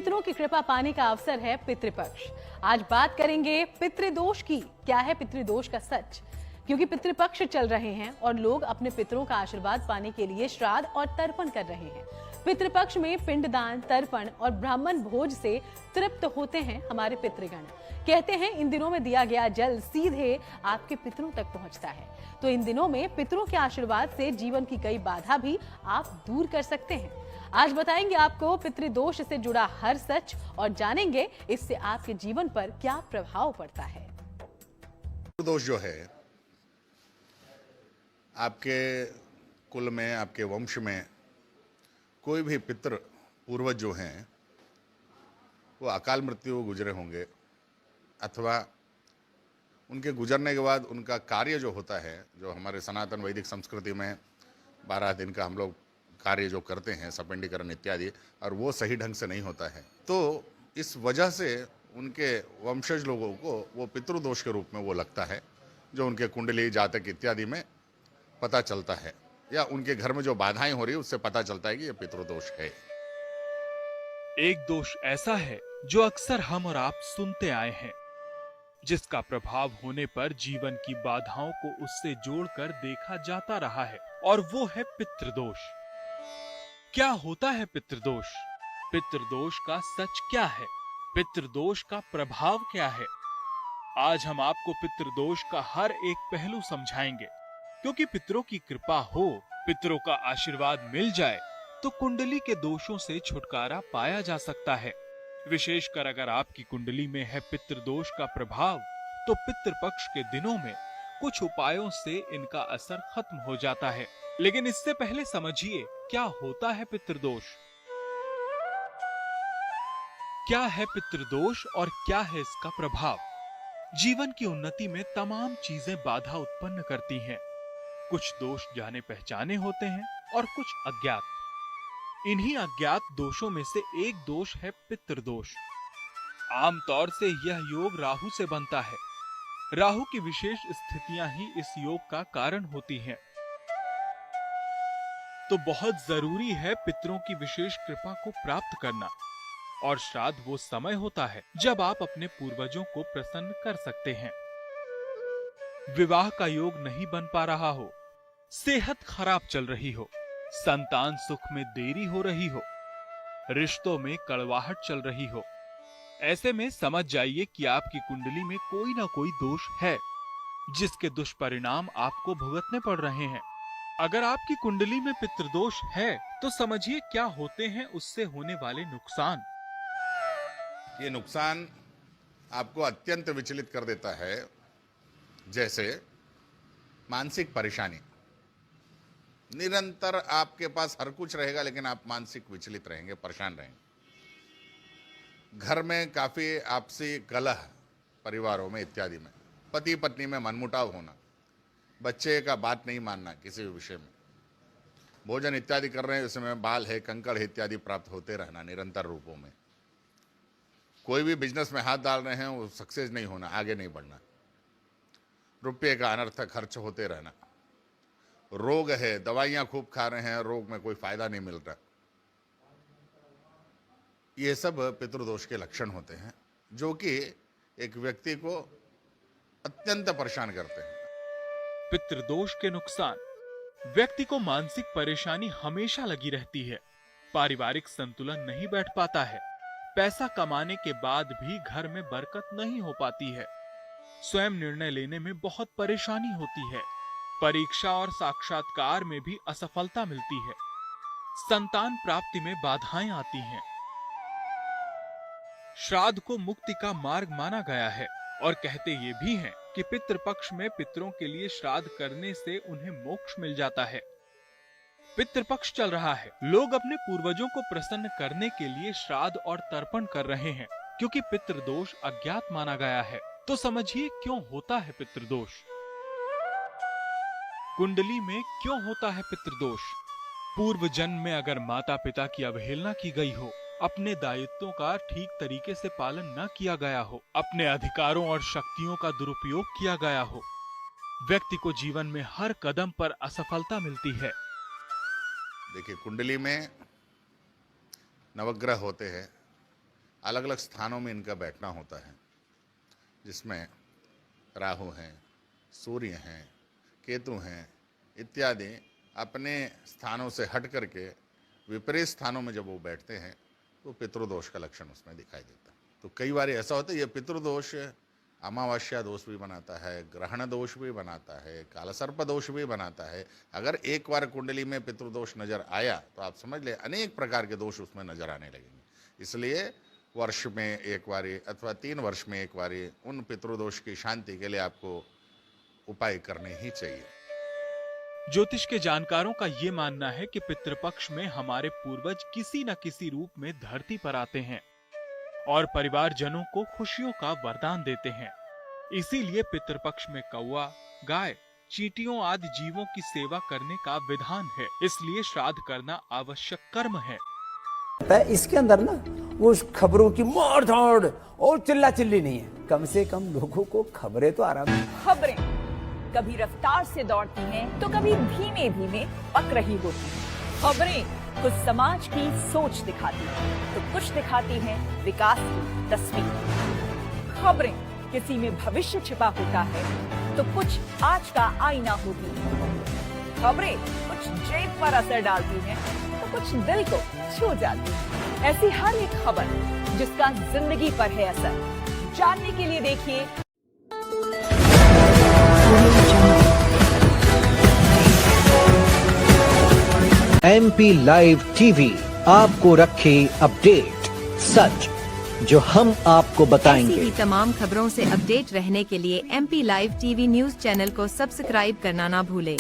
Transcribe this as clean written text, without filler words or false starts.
पितरों की कृपा पाने का अवसर है पितृपक्ष। आज बात करेंगे पितृदोष की। क्या है पितृदोष का सच? क्योंकि पितृपक्ष चल रहे हैं और लोग अपने पितरों का आशीर्वाद पाने के लिए श्राद्ध और तर्पण कर रहे हैं। पितृपक्ष में पिंडदान, तर्पण और ब्राह्मण भोज से तृप्त होते हैं हमारे पितृगण। कहते हैं इन दिनों में दिया गया जल सीधे आपके पितरों तक पहुंचता है। तो इन दिनों में पितरों के आशीर्वाद से जीवन की कई बाधा भी आप दूर कर सकते हैं। आज बताएंगे आपको पितृदोष से जुड़ा हर सच और जानेंगे इससे आपके जीवन पर क्या प्रभाव पड़ता है। पितृदोष जो है आपके कुल में, आपके वंश में कोई भी पितृ पूर्वज जो हैं वो अकाल मृत्यु गुजरे होंगे अथवा उनके गुजरने के बाद उनका कार्य जो होता है, जो हमारे सनातन वैदिक संस्कृति में 12 दिन का हम लोग कार्य जो करते हैं, सपिंडीकरण इत्यादि, और वो सही ढंग से नहीं होता है, तो इस वजह से उनके वंशज लोगों को वो पितृदोष के रूप में वो लगता है, जो उनके कुंडली, जातक इत्यादि में पता चलता है, या उनके घर में जो बाधाएं हो रही है उससे पता चलता है कि ये पितृदोष है। एक दोष ऐसा है जो अक्सर हम और आप सुनते आए हैं, जिसका प्रभाव होने पर जीवन की बाधाओं को उससे जोड़कर देखा जाता रहा है, और वो है पितृदोष। क्या होता है पितृदोष? पितृदोष का सच क्या है? पितृदोष का प्रभाव क्या है? आज हम आपको पितृदोष का हर एक पहलू समझाएंगे, क्योंकि पितरों की कृपा हो, पितरों का आशीर्वाद मिल जाए तो कुंडली के दोषों से छुटकारा पाया जा सकता है। विशेषकर अगर आपकी कुंडली में है पितृदोष का प्रभाव, तो पितृपक्ष के दिनों में कुछ उपायों से इनका असर खत्म हो जाता है। लेकिन इससे पहले समझिए क्या होता है पितृदोष। क्या है पितृदोष और क्या है इसका प्रभाव? जीवन की उन्नति में तमाम चीजें बाधा उत्पन्न करती हैं। कुछ दोष जाने पहचाने होते हैं और कुछ अज्ञात। इन्हीं अज्ञात दोषों में से एक दोष है पितृदोष। आमतौर से यह योग राहु से बनता है। राहु की विशेष स्थितियां ही इस योग का कारण होती हैं। तो बहुत जरूरी है पितरों की विशेष कृपा को प्राप्त करना, और श्राद्ध वो समय होता है जब आप अपने पूर्वजों को प्रसन्न कर सकते हैं। विवाह का योग नहीं बन पा रहा हो, सेहत खराब चल रही हो, संतान सुख में देरी हो रही हो, रिश्तों में कड़वाहट चल रही हो, ऐसे में समझ जाइए कि आपकी कुंडली में कोई ना कोई दोष है, जिसके दुष्परिणाम आपको भुगतने पड़ रहे हैं। अगर आपकी कुंडली में पितृदोष है तो समझिए क्या होते हैं उससे होने वाले नुकसान। ये नुकसान आपको अत्यंत विचलित कर देता है, जैसे मानसिक परेशानी। निरंतर आपके पास हर कुछ रहेगा लेकिन आप मानसिक विचलित रहेंगे, परेशान रहेंगे। घर में काफ़ी आपसी कलह, परिवारों में इत्यादि में, पति पत्नी में मनमुटाव होना, बच्चे का बात नहीं मानना किसी भी विषय में, भोजन इत्यादि कर रहे हैं इसमें बाल है, कंकड़ है इत्यादि प्राप्त होते रहना निरंतर रूपों में। कोई भी बिजनेस में हाथ डाल रहे हैं वो सक्सेस नहीं होना, आगे नहीं बढ़ना, रुपये का अनर्थक खर्च होते रहना, रोग है, दवाइयां खूब खा रहे हैं, रोग में कोई फायदा नहीं मिल रहा। ये सब पितृदोष के लक्षण होते हैं, जो कि एक व्यक्ति को अत्यंत परेशान करते हैं। पितृदोष के नुकसान: व्यक्ति को मानसिक परेशानी हमेशा लगी रहती है, पारिवारिक संतुलन नहीं बैठ पाता है, पैसा कमाने के बाद भी घर में बरकत नहीं हो पाती है, स्वयं निर्णय लेने में बहुत परेशानी होती है, परीक्षा और साक्षात्कार में भी असफलता मिलती है, संतान प्राप्ति में बाधाएं आती हैं। श्राद्ध को मुक्ति का मार्ग माना गया है, और कहते ये भी हैं कि पितृपक्ष में पितरों के लिए श्राद्ध करने से उन्हें मोक्ष मिल जाता है। पितृपक्ष चल रहा है, लोग अपने पूर्वजों को प्रसन्न करने के लिए श्राद्ध और तर्पण कर रहे हैं, क्योंकि पितृदोष अज्ञात माना गया है। तो समझिए क्यों होता है पितृदोष। कुंडली में क्यों होता है पितृदोष? पूर्व जन्म में अगर माता पिता की अवहेलना की गई हो, अपने दायित्वों का ठीक तरीके से पालन न किया गया हो, अपने अधिकारों और शक्तियों का दुरुपयोग किया गया हो, व्यक्ति को जीवन में हर कदम पर असफलता मिलती है। देखिए, कुंडली में नवग्रह होते हैं, अलग अलग स्थानों में इनका बैठना होता है, जिसमें राहु हैं, सूर्य हैं, केतु हैं इत्यादि अपने स्थानों से हट करके विपरीत स्थानों में जब वो बैठते हैं तो पितृदोष का लक्षण उसमें दिखाई देता है। तो कई बार ऐसा होता है ये पितृदोष अमावस्या दोष भी बनाता है, ग्रहण दोष भी बनाता है, कालसर्प दोष भी बनाता है। अगर एक बार कुंडली में पितृदोष नजर आया तो आप समझ ले अनेक प्रकार के दोष उसमें नजर आने लगेंगे। इसलिए वर्ष में एक बारी अथवा 3 वर्ष में एक बारी उन पितृदोष की शांति के लिए आपको उपाय करने ही चाहिए। ज्योतिष के जानकारों का ये मानना है कि पितृपक्ष में हमारे पूर्वज किसी न किसी रूप में धरती पर आते हैं और परिवारजनों को खुशियों का वरदान देते हैं। इसीलिए पितृपक्ष में कौवा, गाय, चींटियों आदि जीवों की सेवा करने का विधान है। इसलिए श्राद्ध करना आवश्यक कर्म है। इसके अंदर ना वो खबरों की मार धाड़ और चिल्ला चिल्ली नहीं है। कम से कम लोगों को खबरें तो आराम। खबरें कभी रफ्तार से दौड़ती हैं तो कभी धीमे धीमे पक रही होती हैं। खबरें कुछ समाज की सोच दिखाती हैं तो कुछ दिखाती हैं विकास की तस्वीर। खबरें किसी में भविष्य छिपा होता है तो कुछ आज का आईना होती है। खबरें कुछ जेब पर असर डालती हैं तो कुछ दिल को छू जाती है। ऐसी हर एक खबर जिसका जिंदगी पर है असर, जानने के लिए देखिए MP लाइव टीवी, आपको रखे अपडेट। सच जो हम आपको बताएंगे। ऐसी ही तमाम खबरों से अपडेट रहने के लिए MP live TV news channel को सब्सक्राइब करना ना भूलें।